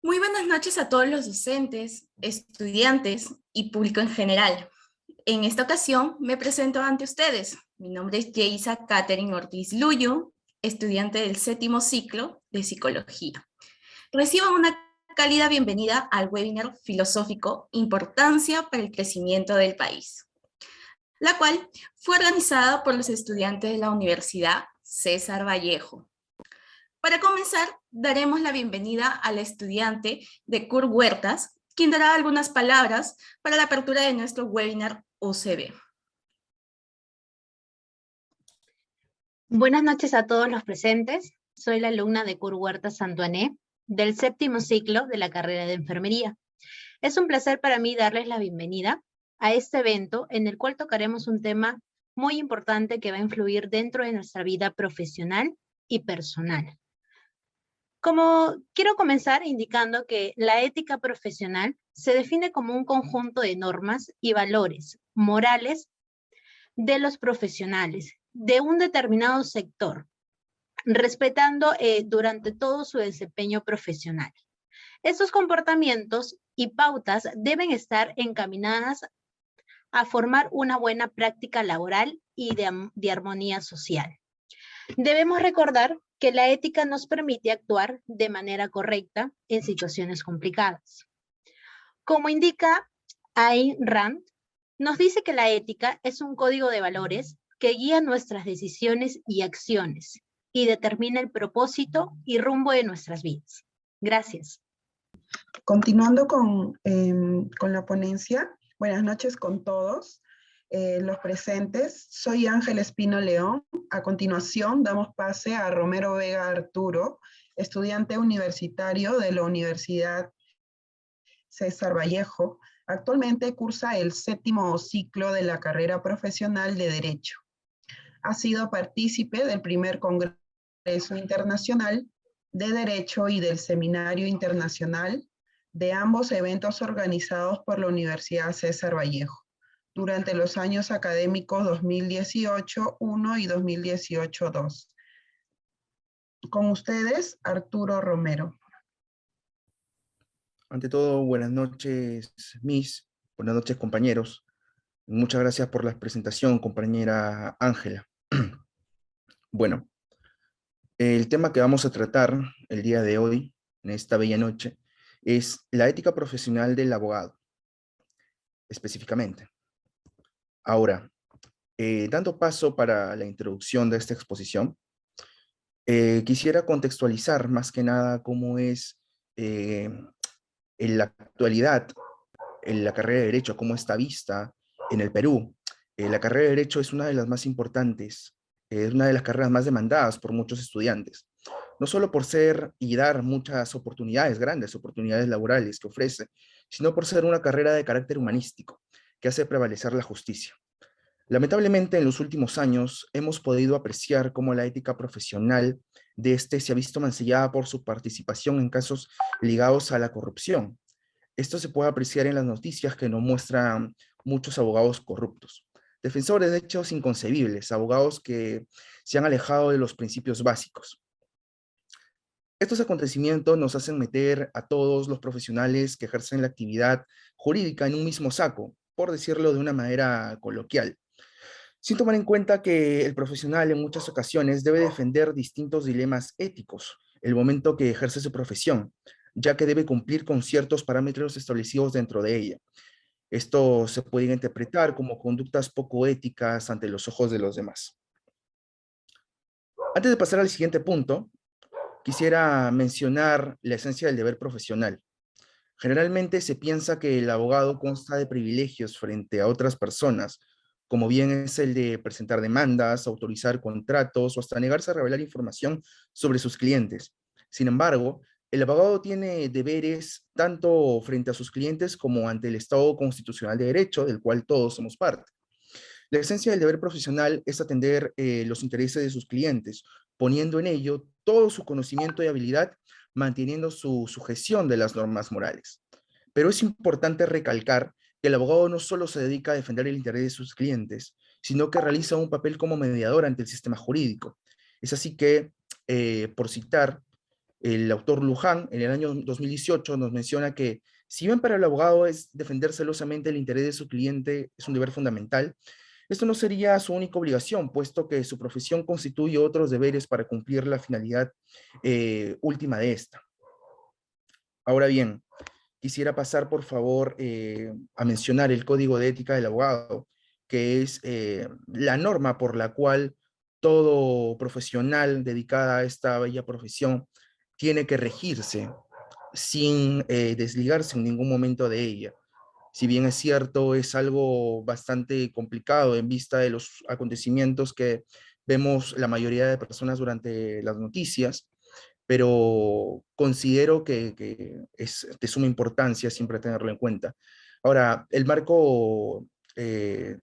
Muy buenas noches a todos los docentes, estudiantes y público en general. En esta ocasión me presento ante ustedes. Mi nombre es Yeisa Catherine Ortiz Luyo, estudiante del séptimo ciclo de Psicología. Reciban una cálida bienvenida al webinar filosófico Importancia para el crecimiento del país, la cual fue organizada por los estudiantes de la Universidad César Vallejo. Para comenzar, daremos la bienvenida al estudiante de Kurt Huertas, quien dará algunas palabras para la apertura de nuestro webinar UCB. Buenas noches a todos los presentes. Soy la alumna de Kurt Huertas Santuané, del séptimo ciclo de la carrera de Enfermería. Es un placer para mí darles la bienvenida a este evento en el cual tocaremos un tema muy importante que va a influir dentro de nuestra vida profesional y personal. Quiero comenzar indicando que la ética profesional se define como un conjunto de normas y valores morales de los profesionales de un determinado sector, respetando durante todo su desempeño profesional. Estos comportamientos y pautas deben estar encaminadas a formar una buena práctica laboral y de armonía social. Debemos recordar que la ética nos permite actuar de manera correcta en situaciones complicadas. Como indica Ayn Rand, nos dice que la ética es un código de valores que guía nuestras decisiones y acciones y determina el propósito y rumbo de nuestras vidas. Gracias. Continuando con la ponencia, buenas noches con todos los presentes. Soy Ángel Espino León. A continuación damos pase a Romero Vega Arturo, estudiante universitario de la Universidad César Vallejo. Actualmente cursa el séptimo ciclo de la carrera profesional de Derecho. Ha sido partícipe del primer Congreso Internacional de Derecho y del Seminario Internacional de ambos eventos organizados por la Universidad César Vallejo durante los años académicos 2018-1 y 2018-2. Con ustedes, Arturo Romero. Ante todo, buenas noches, Miss. Buenas noches, compañeros. Muchas gracias por la presentación, compañera Ángela. Bueno, el tema que vamos a tratar el día de hoy, en esta bella noche, es la ética profesional del abogado, específicamente. Ahora, dando paso para la introducción de esta exposición, quisiera contextualizar más que nada cómo es en la actualidad en la carrera de Derecho, cómo está vista en el Perú. La carrera de Derecho es una de las más importantes, es una de las carreras más demandadas por muchos estudiantes, no solo por ser y dar muchas oportunidades, grandes oportunidades laborales que ofrece, sino por ser una carrera de carácter humanístico, que hace prevalecer la justicia. Lamentablemente, en los últimos años hemos podido apreciar cómo la ética profesional de este se ha visto mancillada por su participación en casos ligados a la corrupción. Esto se puede apreciar en las noticias que nos muestran muchos abogados corruptos, defensores de hechos inconcebibles, abogados que se han alejado de los principios básicos. Estos acontecimientos nos hacen meter a todos los profesionales que ejercen la actividad jurídica en un mismo saco, por decirlo de una manera coloquial, sin tomar en cuenta que el profesional en muchas ocasiones debe defender distintos dilemas éticos el momento que ejerce su profesión, ya que debe cumplir con ciertos parámetros establecidos dentro de ella. Esto se puede interpretar como conductas poco éticas ante los ojos de los demás. Antes de pasar al siguiente punto, quisiera mencionar la esencia del deber profesional. Generalmente se piensa que el abogado consta de privilegios frente a otras personas, como bien es el de presentar demandas, autorizar contratos o hasta negarse a revelar información sobre sus clientes. Sin embargo, el abogado tiene deberes tanto frente a sus clientes como ante el Estado constitucional de derecho, del cual todos somos parte. La esencia del deber profesional es atender los intereses de sus clientes, poniendo en ello todo su conocimiento y habilidad, manteniendo su sujeción de las normas morales. Pero es importante recalcar que el abogado no solo se dedica a defender el interés de sus clientes, sino que realiza un papel como mediador ante el sistema jurídico. Es así que, por citar, El autor Luján, en el año 2018, nos menciona que si bien para el abogado es defender celosamente el interés de su cliente es un deber fundamental, esto no sería su única obligación, puesto que su profesión constituye otros deberes para cumplir la finalidad última de esta. Ahora bien, quisiera pasar, por favor, a mencionar el Código de Ética del Abogado, que es la norma por la cual todo profesional dedicado a esta bella profesión tiene que regirse sin desligarse en ningún momento de ella. Si bien es cierto, es algo bastante complicado en vista de los acontecimientos que vemos la mayoría de personas durante las noticias, pero considero que es de suma importancia siempre tenerlo en cuenta. Ahora, el marco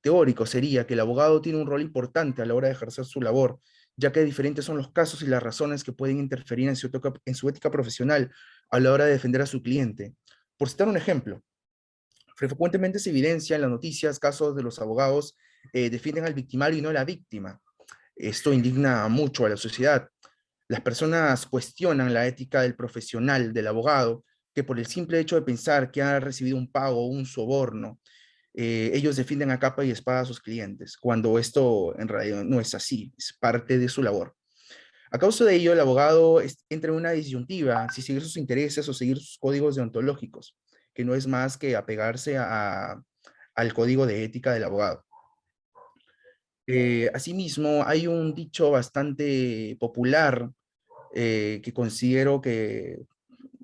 teórico sería que el abogado tiene un rol importante a la hora de ejercer su labor, ya que diferentes son los casos y las razones que pueden interferir en su ética profesional a la hora de defender a su cliente. Por citar un ejemplo, frecuentemente se evidencia en las noticias casos de los abogados defienden al victimario y no a la víctima. Esto indigna mucho a la sociedad. Las personas cuestionan la ética del profesional, del abogado, que por el simple hecho de pensar que han recibido un pago o un soborno, ellos defienden a capa y espada a sus clientes, cuando esto en realidad no es así, es parte de su labor. A causa de ello, el abogado entra en una disyuntiva, si seguir sus intereses o seguir sus códigos deontológicos, que no es más que apegarse al código de ética del abogado. Asimismo, hay un dicho bastante popular que considero que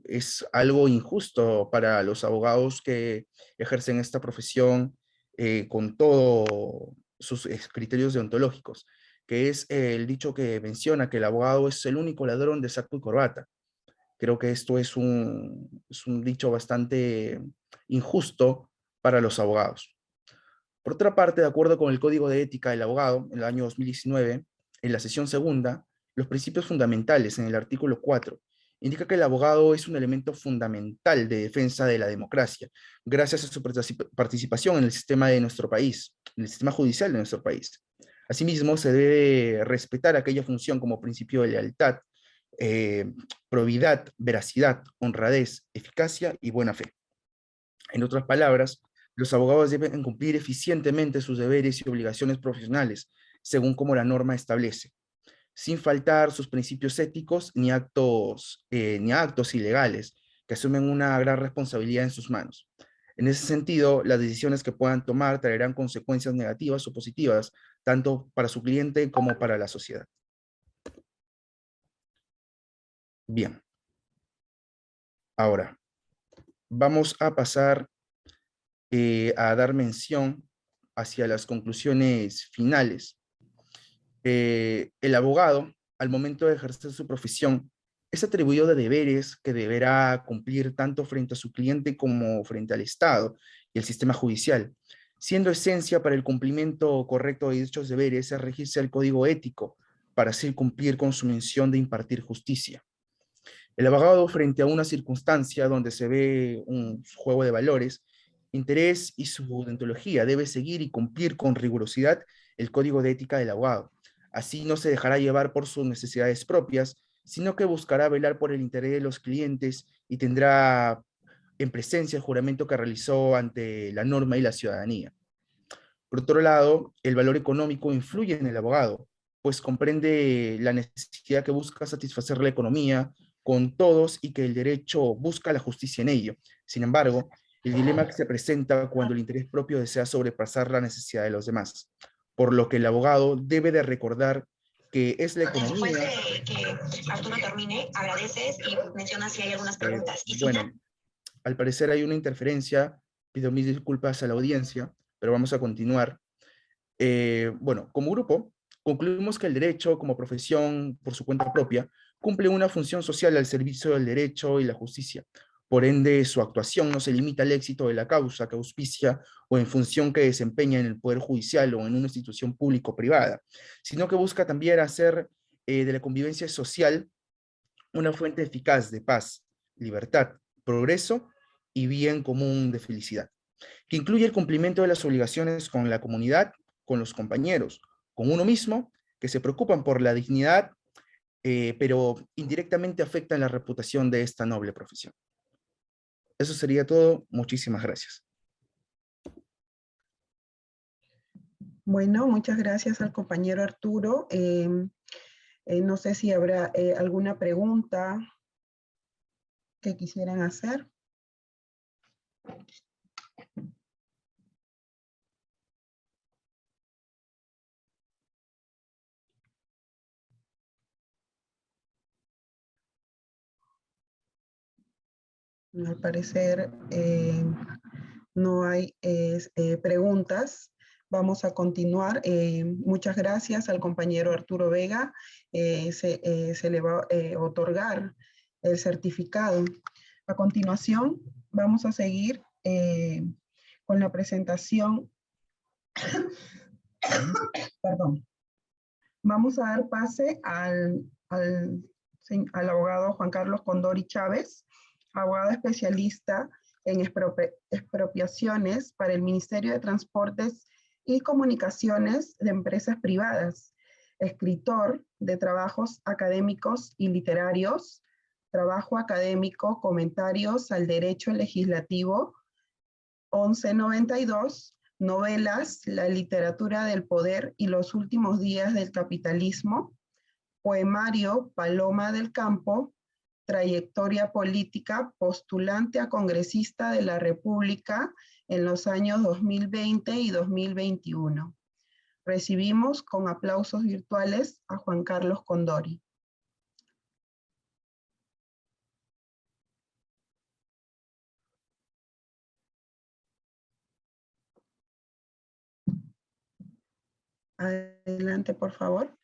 es algo injusto para los abogados que ejercen esta profesión con todos sus criterios deontológicos, que es el dicho que menciona que el abogado es el único ladrón de saco y corbata. Creo que esto es un dicho bastante injusto para los abogados. Por otra parte, de acuerdo con el Código de Ética del Abogado, en el año 2019, en la sesión segunda, los principios fundamentales en el artículo 4 indica que el abogado es un elemento fundamental de defensa de la democracia, gracias a su participación en el sistema de nuestro país, en el sistema judicial de nuestro país. Asimismo, se debe respetar aquella función como principio de lealtad, eh, probidad, veracidad, honradez, eficacia y buena fe. En otras palabras, los abogados deben cumplir eficientemente sus deberes y obligaciones profesionales, según como la norma establece, sin faltar sus principios éticos ni actos ilegales que asumen una gran responsabilidad en sus manos. En ese sentido, las decisiones que puedan tomar traerán consecuencias negativas o positivas, tanto para su cliente como para la sociedad. Bien. Ahora, vamos a pasar a dar mención hacia las conclusiones finales. El abogado, al momento de ejercer su profesión, es atribuido de deberes que deberá cumplir tanto frente a su cliente como frente al Estado y el sistema judicial, siendo esencia para el cumplimiento correcto de dichos deberes es regirse al código ético para así cumplir con su misión de impartir justicia. El abogado, frente a una circunstancia donde se ve un juego de valores, interés y su deontología, debe seguir y cumplir con rigurosidad el código de ética del abogado. Así no se dejará llevar por sus necesidades propias, sino que buscará velar por el interés de los clientes y tendrá en presencia el juramento que realizó ante la norma y la ciudadanía. Por otro lado, el valor económico influye en el abogado, pues comprende la necesidad que busca satisfacer la economía con todos y que el derecho busca la justicia en ello. Sin embargo, el dilema que se presenta cuando el interés propio desea sobrepasar la necesidad de los demás, por lo que el abogado debe de recordar que es la economía. Después de que Arturo termine, agradeces y mencionas si hay algunas preguntas. Bueno, al parecer hay una interferencia, pido mis disculpas a la audiencia, pero vamos a continuar. Bueno, como grupo, concluimos que el derecho como profesión por su cuenta propia cumple una función social al servicio del derecho y la justicia. Por ende, su actuación no se limita al éxito de la causa que auspicia o en función que desempeña en el Poder Judicial o en una institución público-privada, sino que busca también hacer de la convivencia social una fuente eficaz de paz, libertad, progreso y bien común de felicidad, que incluye el cumplimiento de las obligaciones con la comunidad, con los compañeros, con uno mismo, que se preocupan por la dignidad pero indirectamente afectan la reputación de esta noble profesión. Eso sería todo. Muchísimas gracias. Bueno, muchas gracias al compañero Arturo. No sé si habrá alguna pregunta que quisieran hacer. Al parecer no hay preguntas. Vamos a continuar. Muchas gracias al compañero Arturo Vega. Se le va a otorgar el certificado. A continuación, vamos a seguir con la presentación. Perdón. Vamos a dar pase al abogado Juan Carlos Condori Chávez, abogado especialista en expropiaciones para el Ministerio de Transportes y Comunicaciones de Empresas Privadas, escritor de trabajos académicos y literarios, trabajo académico, comentarios al derecho legislativo, 1192, novelas, la literatura del poder y los últimos días del capitalismo, poemario Paloma del Campo, trayectoria política, postulante a congresista de la República en los años 2020 y 2021. Recibimos con aplausos virtuales a Juan Carlos Condori. Adelante, por favor.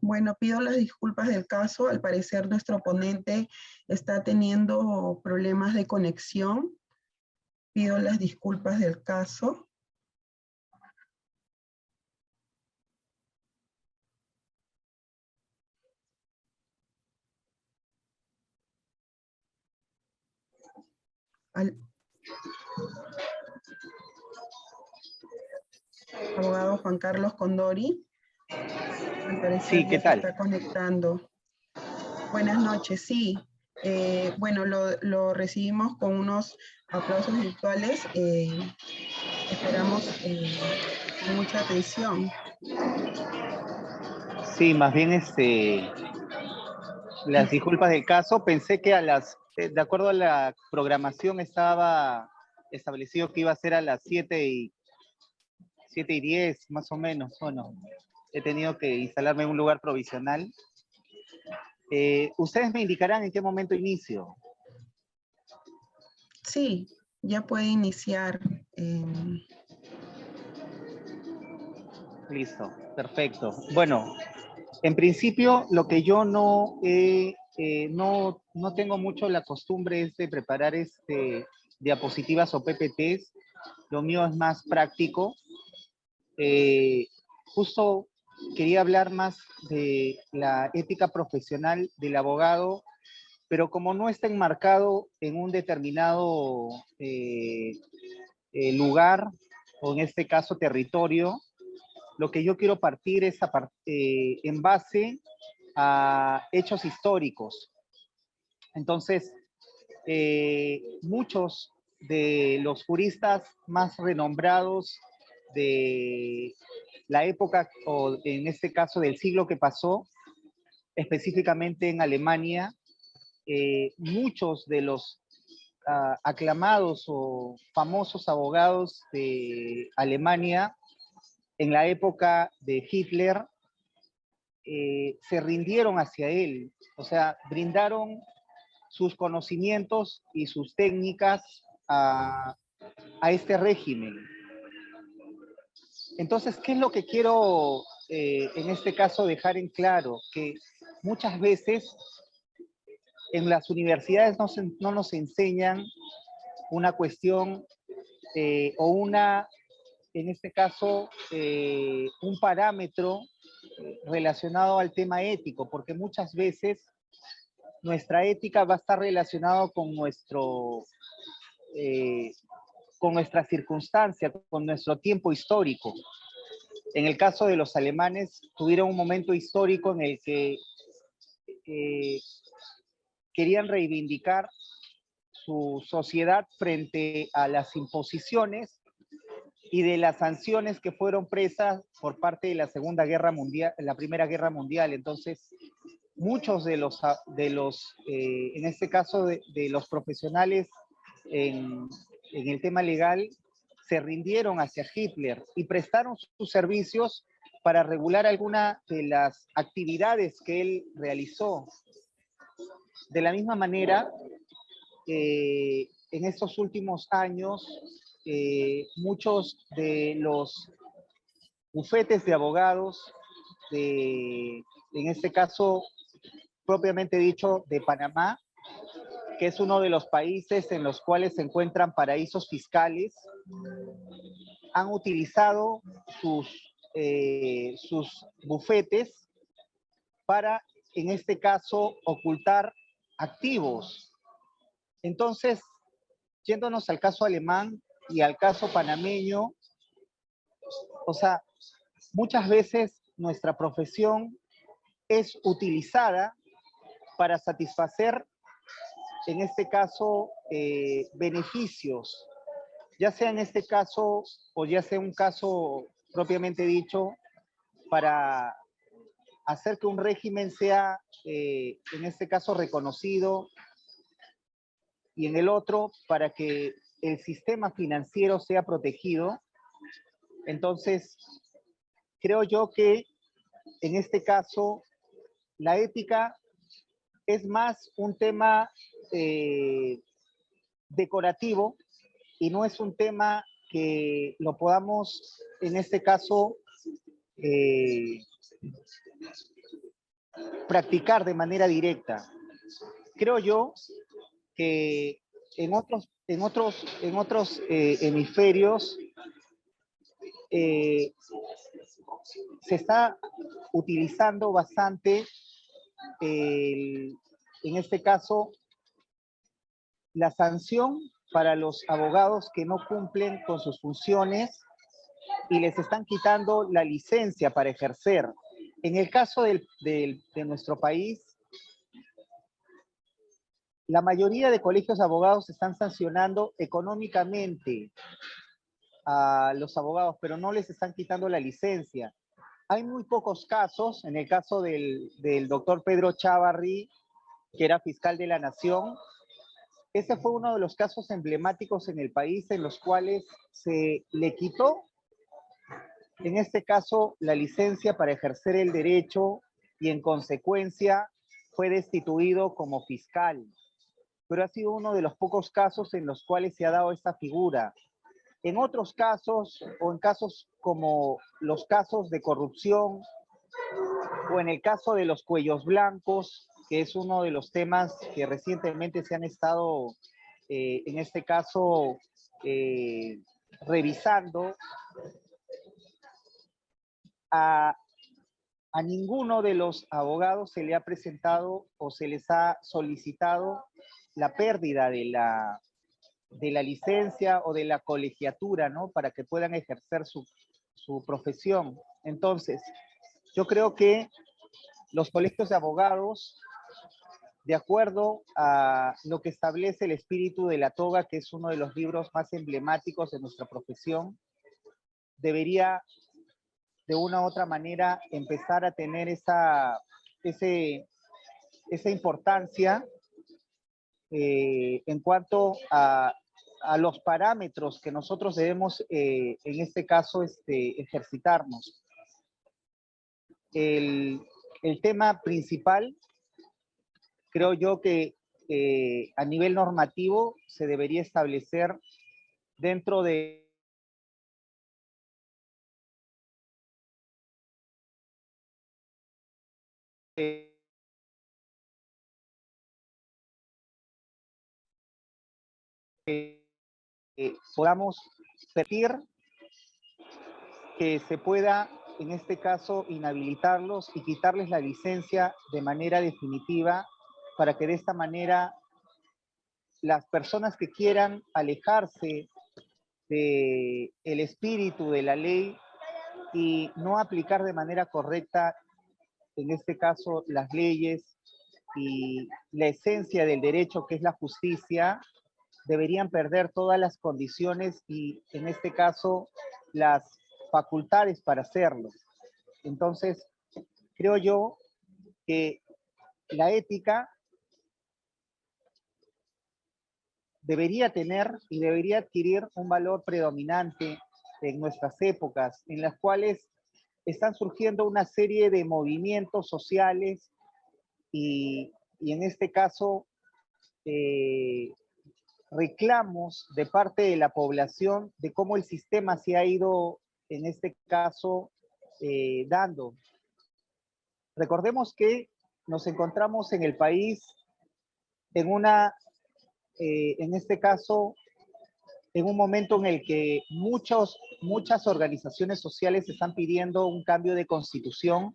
Bueno, pido las disculpas del caso. Al parecer nuestro ponente está teniendo problemas de conexión. Pido las disculpas del caso. Abogado Juan Carlos Condori. Al parecer Sí, ¿qué ya se tal? está conectando. Buenas noches, sí. Bueno, lo recibimos con unos aplausos virtuales. Esperamos con mucha atención. Sí, más bien las disculpas del caso. Pensé que de acuerdo a la programación estaba establecido que iba a ser a las 7:10, más o menos, ¿o no? He tenido que instalarme en un lugar provisional. Ustedes me indicarán en qué momento inicio. Sí, ya puede iniciar. Listo, perfecto. Bueno, en principio lo que yo no tengo mucho la costumbre es de preparar diapositivas o PPTs. Lo mío es más práctico. Justo quería hablar más de la ética profesional del abogado, pero como no está enmarcado en un determinado lugar, o en este caso territorio, lo que yo quiero partir es en base a hechos históricos. Entonces, muchos de los juristas más renombrados de la época, o en este caso del siglo que pasó, específicamente en Alemania, muchos de los aclamados o famosos abogados de Alemania en la época de Hitler se rindieron hacia él, o sea, brindaron sus conocimientos y sus técnicas a este régimen. Entonces, ¿qué es lo que quiero en este caso dejar en claro? Que muchas veces en las universidades no nos enseñan una cuestión o una, en este caso, un parámetro relacionado al tema ético, porque muchas veces nuestra ética va a estar relacionado con con nuestra circunstancia, con nuestro tiempo histórico. En el caso de los alemanes, tuvieron un momento histórico en el que querían reivindicar su sociedad frente a las imposiciones y de las sanciones que fueron presas por parte de la Segunda Guerra Mundial, la Primera Guerra Mundial. Entonces, muchos de los en este caso, de los profesionales en el tema legal, se rindieron hacia Hitler y prestaron sus servicios para regular alguna de las actividades que él realizó. De la misma manera, en estos últimos años, muchos de los bufetes de abogados, en este caso, propiamente dicho, de Panamá, que es uno de los países en los cuales se encuentran paraísos fiscales, han utilizado sus bufetes para, en este caso, ocultar activos. Entonces, yéndonos al caso alemán y al caso panameño, o sea, muchas veces nuestra profesión es utilizada para satisfacer, en este caso, beneficios, ya sea en este caso o ya sea un caso propiamente dicho, para hacer que un régimen sea, en este caso, reconocido, y en el otro, para que el sistema financiero sea protegido. Entonces, creo yo que en este caso, la ética es más un tema decorativo y no es un tema que lo podamos, en este caso, practicar de manera directa. Creo yo que en otros hemisferios se está utilizando bastante, en este caso, la sanción para los abogados que no cumplen con sus funciones y les están quitando la licencia para ejercer. En el caso de nuestro país, la mayoría de colegios de abogados están sancionando económicamente a los abogados, pero no les están quitando la licencia. Hay muy pocos casos, en el caso del doctor Pedro Chávarri, que era fiscal de la Nación. Ese fue uno de los casos emblemáticos en el país en los cuales se le quitó, en este caso, la licencia para ejercer el derecho y en consecuencia fue destituido como fiscal. Pero ha sido uno de los pocos casos en los cuales se ha dado esta figura. En otros casos, o en casos como los casos de corrupción, o en el caso de los cuellos blancos, que es uno de los temas que recientemente se han estado, en este caso, revisando, a ninguno de los abogados se le ha presentado o se les ha solicitado la pérdida de la licencia o de la colegiatura, ¿no? Para que puedan ejercer su profesión. Entonces, yo creo que los colegios de abogados, de acuerdo a lo que establece el espíritu de la toga, que es uno de los libros más emblemáticos de nuestra profesión, debería de una u otra manera empezar a tener esa importancia en cuanto a los parámetros que nosotros debemos, en este caso, ejercitarnos. El tema principal, creo yo que a nivel normativo se debería establecer dentro de podamos permitir que se pueda, en este caso, inhabilitarlos y quitarles la licencia de manera definitiva, para que de esta manera las personas que quieran alejarse del espíritu de la ley y no aplicar de manera correcta, en este caso, las leyes y la esencia del derecho, que es la justicia, deberían perder todas las condiciones y, en este caso, las facultades para hacerlo. Entonces, creo yo que la ética debería tener y debería adquirir un valor predominante en nuestras épocas, en las cuales están surgiendo una serie de movimientos sociales y en este caso, reclamos de parte de la población de cómo el sistema se ha ido, en este caso, dando. Recordemos que nos encontramos en el país en este caso, en un momento en el que muchas organizaciones sociales están pidiendo un cambio de constitución.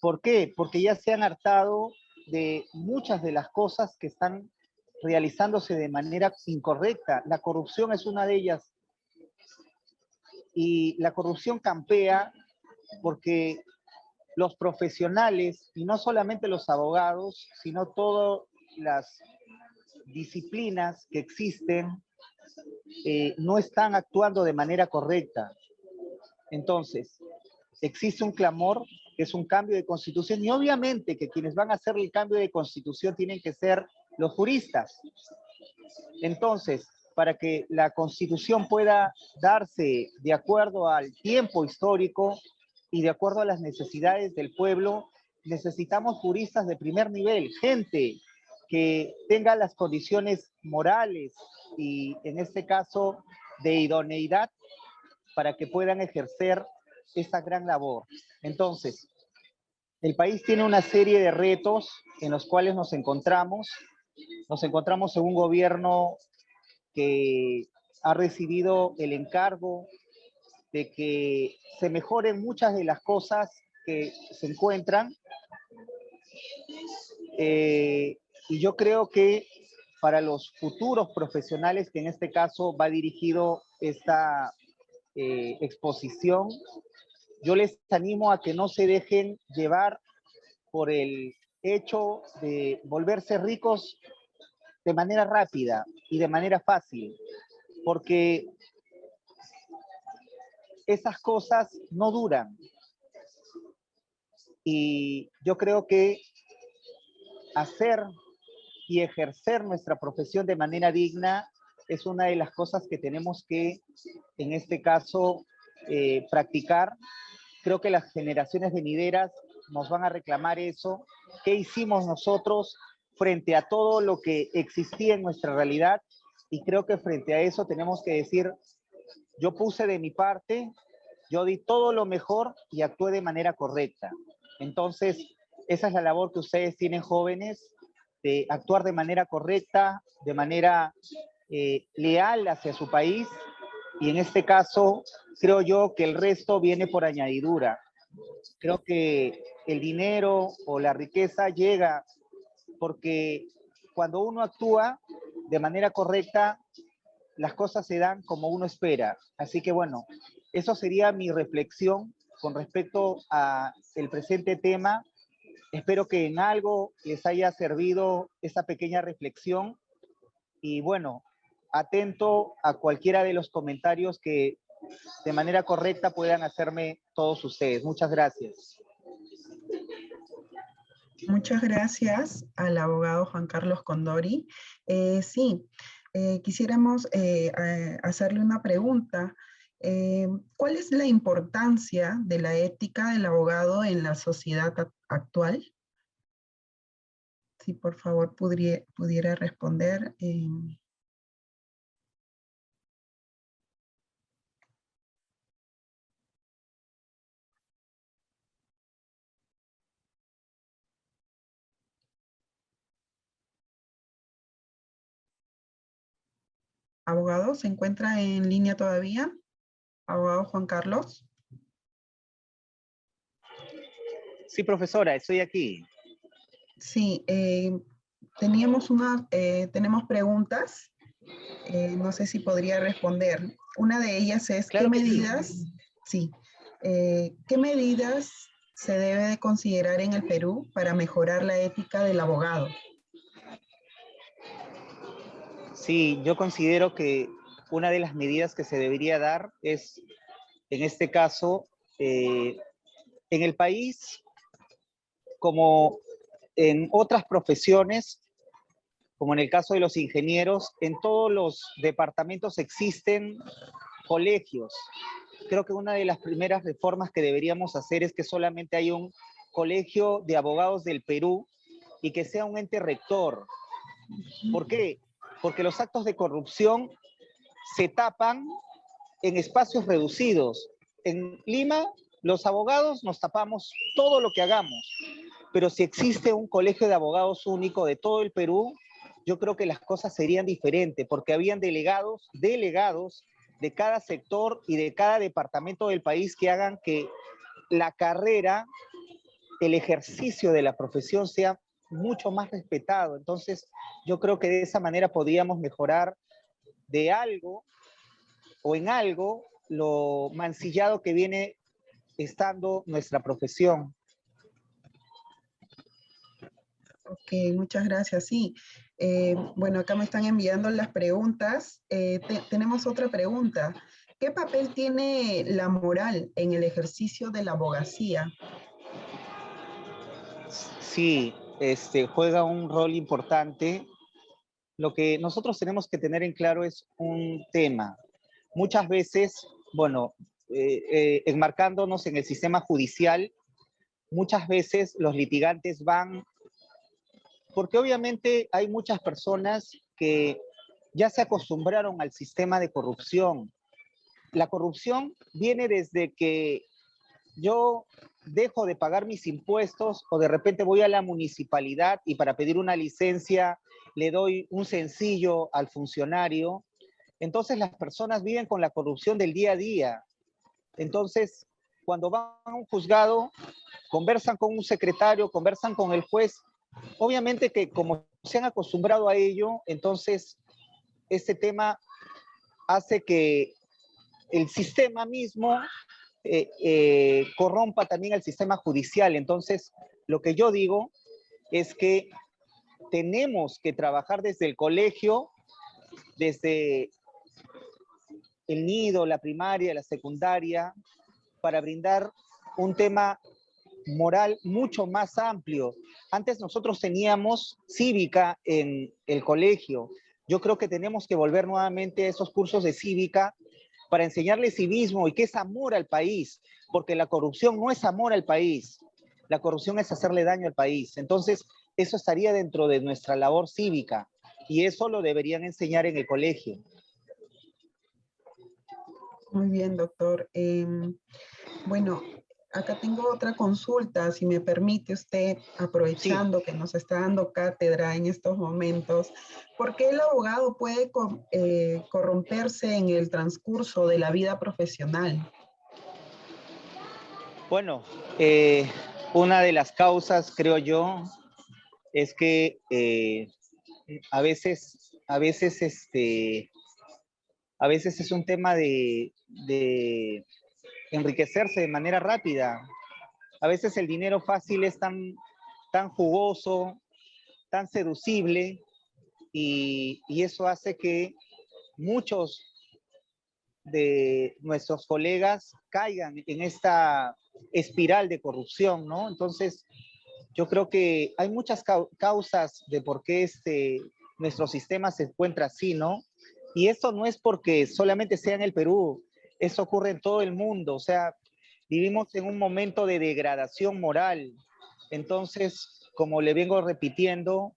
¿Por qué? Porque ya se han hartado de muchas de las cosas que están realizándose de manera incorrecta. La corrupción es una de ellas. Y la corrupción campea porque los profesionales, y no solamente los abogados, sino todas las disciplinas que existen, no están actuando de manera correcta. Entonces, existe un clamor que es un cambio de constitución, y obviamente que quienes van a hacer el cambio de constitución tienen que ser los juristas. Entonces, para que la constitución pueda darse de acuerdo al tiempo histórico y de acuerdo a las necesidades del pueblo, necesitamos juristas de primer nivel, gente que tenga las condiciones morales y, en este caso, de idoneidad para que puedan ejercer esta gran labor. Entonces, el país tiene una serie de retos en los cuales nos encontramos. Nos encontramos en un gobierno que ha recibido el encargo de que se mejoren muchas de las cosas que se encuentran. Y yo creo que para los futuros profesionales, que en este caso va dirigido esta exposición, yo les animo a que no se dejen llevar por el hecho de volverse ricos de manera rápida y de manera fácil, porque esas cosas no duran. Y yo creo que hacer y ejercer nuestra profesión de manera digna es una de las cosas que tenemos que, en este caso, practicar. Creo que las generaciones venideras nos van a reclamar eso. ¿Qué hicimos nosotros frente a todo lo que existía en nuestra realidad? Y creo que frente a eso tenemos que decir, yo puse de mi parte, yo di todo lo mejor y actué de manera correcta. Entonces, esa es la labor que ustedes tienen, jóvenes, de actuar de manera correcta, de manera leal hacia su país, y en este caso, creo yo que el resto viene por añadidura. Creo que el dinero o la riqueza llega porque cuando uno actúa de manera correcta, las cosas se dan como uno espera. Así que bueno, eso sería mi reflexión con respecto a el presente tema. Espero que en algo les haya servido esa pequeña reflexión y bueno, atento a cualquiera de los comentarios que de manera correcta puedan hacerme todos ustedes. Muchas gracias. Muchas gracias al abogado Juan Carlos Condori. Quisiéramos hacerle una pregunta. ¿Cuál es la importancia de la ética del abogado en la sociedad actual? Si por favor pudiera responder. Abogado, ¿se encuentra en línea todavía? Abogado Juan Carlos. Sí, profesora, estoy aquí. Sí, tenemos preguntas. No sé si podría responder. Una de ellas es, Claro que sí. ¿qué medidas se debe de considerar en el Perú para mejorar la ética del abogado? Sí, yo considero que una de las medidas que se debería dar es, en este caso, en el país, como en otras profesiones, como en el caso de los ingenieros, en todos los departamentos existen colegios. Creo que una de las primeras reformas que deberíamos hacer es que solamente haya un colegio de abogados del Perú y que sea un ente rector. ¿Por qué? Porque los actos de corrupción se tapan en espacios reducidos. En Lima, los abogados nos tapamos todo lo que hagamos, pero si existe un colegio de abogados único de todo el Perú, yo creo que las cosas serían diferentes, porque habían delegados de cada sector y de cada departamento del país que hagan que la carrera, el ejercicio de la profesión sea mucho más respetado. Entonces, yo creo que de esa manera podríamos mejorar de algo o en algo lo mancillado que viene estando nuestra profesión. Ok, muchas gracias. Sí, bueno, acá me están enviando las preguntas. Tenemos otra pregunta. ¿Qué papel tiene la moral en el ejercicio de la abogacía? Sí, juega un rol importante. Lo que nosotros tenemos que tener en claro es un tema. Muchas veces, bueno, enmarcándonos en el sistema judicial, muchas veces los litigantes van, porque obviamente hay muchas personas que ya se acostumbraron al sistema de corrupción. La corrupción viene desde que yo dejo de pagar mis impuestos o de repente voy a la municipalidad y para pedir una licencia le doy un sencillo al funcionario. Entonces las personas viven con la corrupción del día a día. Entonces, cuando van a un juzgado, conversan con un secretario, conversan con el juez. Obviamente que como se han acostumbrado a ello, entonces este tema hace que el sistema mismo corrompa también el sistema judicial. Entonces, lo que yo digo es que tenemos que trabajar desde el colegio, desde el nido, la primaria, la secundaria, para brindar un tema moral mucho más amplio. Antes nosotros teníamos cívica en el colegio. Yo creo que tenemos que volver nuevamente a esos cursos de cívica para enseñarle civismo y qué es amor al país, porque la corrupción no es amor al país, la corrupción es hacerle daño al país. Entonces, eso estaría dentro de nuestra labor cívica y eso lo deberían enseñar en el colegio. Muy bien, doctor. Bueno, acá tengo otra consulta, si me permite usted, aprovechando que nos está dando cátedra en estos momentos. ¿Por qué el abogado puede corromperse en el transcurso de la vida profesional? Bueno, una de las causas, creo yo, es que a veces es un tema de enriquecerse de manera rápida. A veces el dinero fácil es tan jugoso, tan seducible, y eso hace que muchos de nuestros colegas caigan en esta espiral de corrupción, ¿no? Entonces, yo creo que hay muchas causas de por qué nuestro sistema se encuentra así, ¿no? Y esto no es porque solamente sea en el Perú, eso ocurre en todo el mundo, o sea, vivimos en un momento de degradación moral. Entonces, como le vengo repitiendo,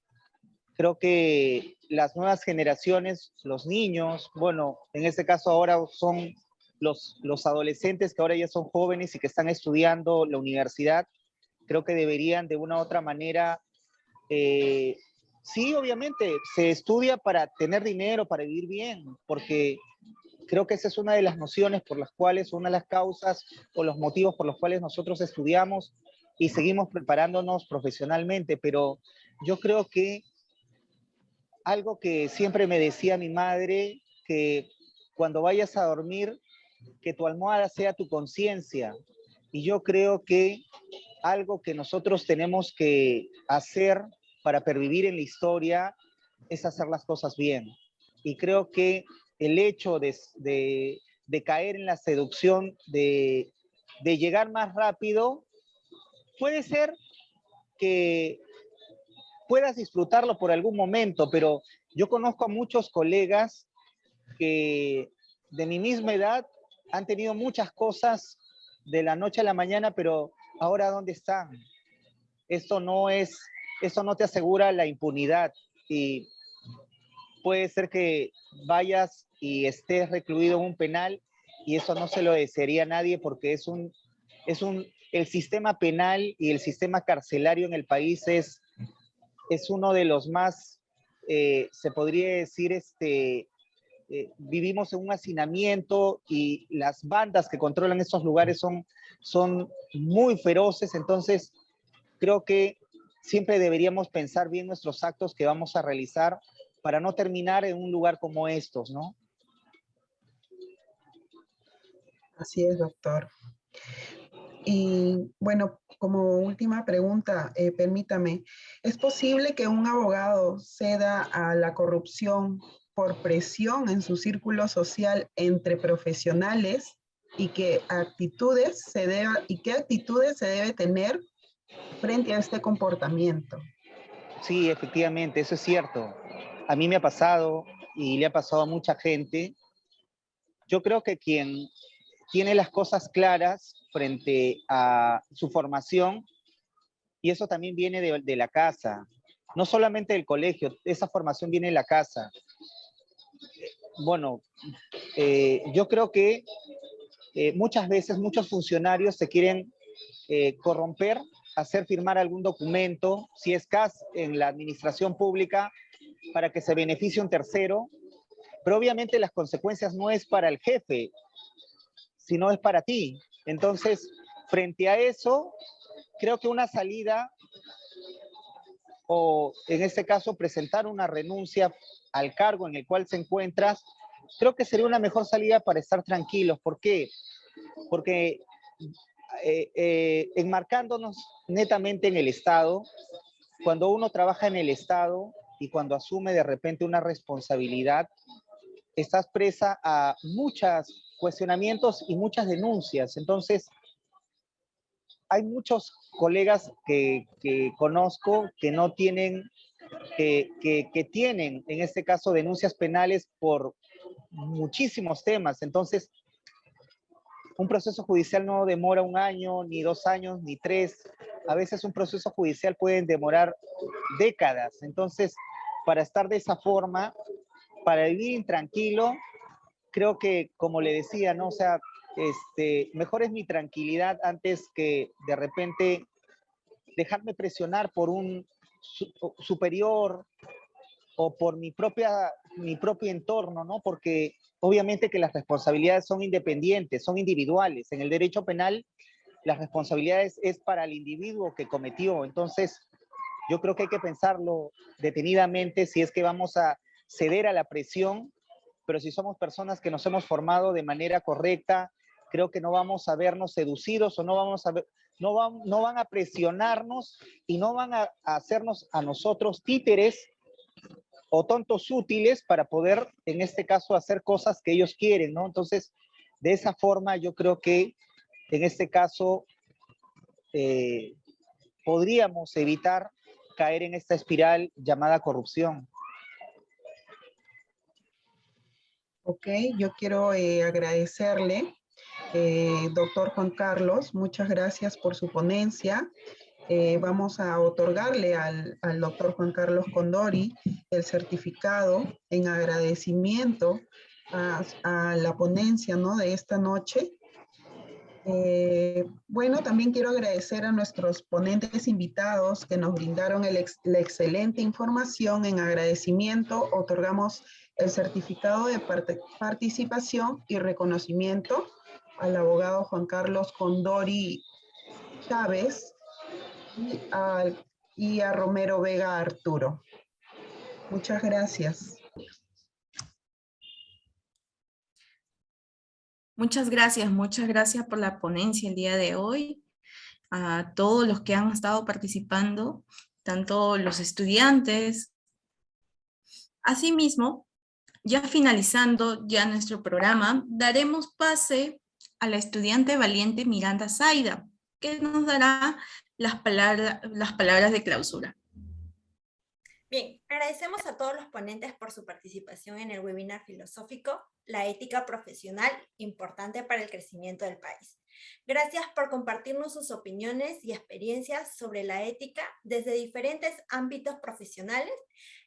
creo que las nuevas generaciones, los niños, bueno, en este caso ahora son los adolescentes que ahora ya son jóvenes y que están estudiando la universidad, creo que deberían de una u otra manera, sí, obviamente, se estudia para tener dinero, para vivir bien, porque creo que esa es una de las nociones por las cuales, una de las causas o los motivos por los cuales nosotros estudiamos y seguimos preparándonos profesionalmente, pero yo creo que algo que siempre me decía mi madre, que cuando vayas a dormir, que tu almohada sea tu conciencia. Y yo creo que algo que nosotros tenemos que hacer para pervivir en la historia es hacer las cosas bien. Y creo que el hecho de caer en la seducción, de llegar más rápido, puede ser que puedas disfrutarlo por algún momento, pero yo conozco a muchos colegas que de mi misma edad han tenido muchas cosas de la noche a la mañana, pero ahora ¿dónde están? Esto no te asegura la impunidad y puede ser que vayas y estés recluido en un penal y eso no se lo desearía a nadie porque el sistema penal y el sistema carcelario en el país es uno de los más, se podría decir, vivimos en un hacinamiento y las bandas que controlan estos lugares son muy feroces, entonces creo que siempre deberíamos pensar bien nuestros actos que vamos a realizar para no terminar en un lugar como estos, ¿no? Así es, doctor. Y bueno, como última pregunta, permítame, ¿es posible que un abogado ceda a la corrupción por presión en su círculo social entre profesionales y qué actitudes se debe tener frente a este comportamiento? Sí, efectivamente, eso es cierto. A mí me ha pasado y le ha pasado a mucha gente. Yo creo que quien tiene las cosas claras frente a su formación, y eso también viene de la casa, no solamente del colegio, esa formación viene de la casa. Bueno, yo creo que muchas veces muchos funcionarios se quieren corromper, hacer firmar algún documento, si es caso en la administración pública, para que se beneficie un tercero, pero obviamente las consecuencias no es para el jefe, sino es para ti. Entonces, frente a eso, creo que una salida, o en este caso presentar una renuncia al cargo en el cual se encuentras, creo que sería una mejor salida para estar tranquilos. ¿Por qué? Porque enmarcándonos netamente en el Estado, cuando uno trabaja en el Estado y cuando asume de repente una responsabilidad, estás presa a muchos cuestionamientos y muchas denuncias. Entonces, hay muchos colegas que conozco que no tienen, que tienen, en este caso, denuncias penales por muchísimos temas. Entonces, un proceso judicial no demora 1 año, ni 2 años, ni 3. A veces un proceso judicial puede demorar décadas. Entonces, para estar de esa forma, para vivir intranquilo, creo que, como le decía, ¿no? O sea, mejor es mi tranquilidad antes que de repente dejarme presionar por un superior o por mi propio entorno, ¿no? Porque obviamente que las responsabilidades son independientes, son individuales. En el derecho penal, las responsabilidades es para el individuo que cometió. Entonces, yo creo que hay que pensarlo detenidamente si es que vamos a ceder a la presión, pero si somos personas que nos hemos formado de manera correcta, creo que no vamos a vernos seducidos o no van a presionarnos y no van a hacernos a nosotros títeres o tontos útiles para poder, en este caso, hacer cosas que ellos quieren, ¿no? Entonces, de esa forma, yo creo que en este caso podríamos evitar caer en esta espiral llamada corrupción. Ok, yo quiero agradecerle, doctor Juan Carlos, muchas gracias por su ponencia. Vamos a otorgarle al doctor Juan Carlos Condori el certificado en agradecimiento a la ponencia, ¿no?, de esta noche. Bueno, también quiero agradecer a nuestros ponentes invitados que nos brindaron la excelente información. En agradecimiento, otorgamos el certificado de participación y reconocimiento al abogado Juan Carlos Condori Chávez y a Romero Vega Arturo. Muchas gracias. Muchas gracias por la ponencia el día de hoy, a todos los que han estado participando, tanto los estudiantes. Asimismo, ya finalizando ya nuestro programa, daremos pase a la estudiante valiente Miranda Zaida, que nos dará las palabras de clausura. Bien, agradecemos a todos los ponentes por su participación en el webinar filosófico La ética profesional, importante para el crecimiento del país. Gracias por compartirnos sus opiniones y experiencias sobre la ética desde diferentes ámbitos profesionales.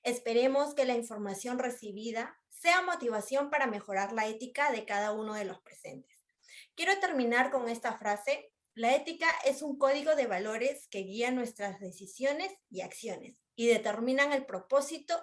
Esperemos que la información recibida sea motivación para mejorar la ética de cada uno de los presentes. Quiero terminar con esta frase: la ética es un código de valores que guía nuestras decisiones y acciones y determinan el propósito